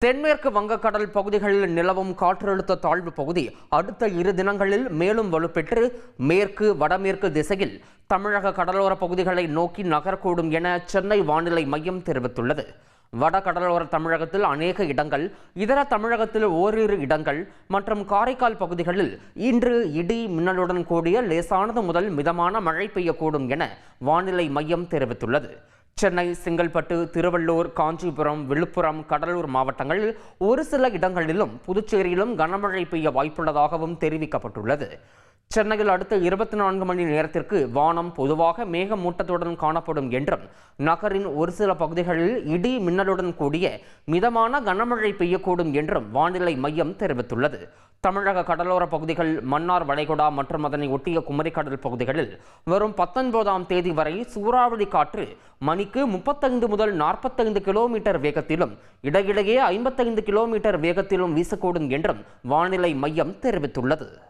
தென்மேற்கு வங்கக்கடல் பகுதிகளில் நிலவும் காற்றழுத்த தாழ்வு பகுதி அடுத்த 2 தினங்களில் மேலும் வலுப்பெற்று மேற்கு வடமேற்கு திசையில் தமிழக கடலோர பகுதிகளை நோக்கி நகரக்கூடும் என சென்னை வானிலை மையம் தெரிவித்துள்ளது. வட கடலோர தமிழகத்தில் அநேக இடங்கள், இதர தமிழகத்தில் ஓரிரு இடங்கள் மற்றும் காரைக்கால் பகுதிகளில் இன்று இடி மின்னலுடன் கூடிய லேசானது முதல் மிதமான மழை பெய்யக்கூடும் என வானிலை மையம் தெரிவித்துள்ளது. சென்னை, செங்கல்பட்டு, திருவள்ளூர், காஞ்சிபுரம், விழுப்புரம், கடலூர் மாவட்டங்களில் ஒரு சில இடங்களிலும் புதுச்சேரியிலும் கனமழை பெய்ய வாய்ப்புள்ளதாகவும் தெரிவிக்கப்பட்டுள்ளது. சென்னையில் அடுத்த 24 மணி நேரத்திற்கு வானம் பொதுவாக மேகமூட்டத்துடன் காணப்படும் என்றும் நகரின் ஒரு சில பகுதிகளில் இடி மின்னலுடன் கூடிய மிதமான கனமழை பெய்யக்கூடும் என்றும் வானிலை மையம் தெரிவித்துள்ளது. தமிழக கடலோர பகுதிகள், மன்னார் வளைகுடா மற்றும் அதனை ஒட்டிய குமரிக்கடல் பகுதிகளில் வரும் 19ஆம் தேதி வரை சூறாவளி காற்று மணிக்கு 35 முதல் 45 கிலோமீட்டர் வேகத்திலும் இடையிடையே 55 கிலோமீட்டர் வேகத்திலும் வீசக்கூடும் என்றும் வானிலை மையம் தெரிவித்துள்ளது.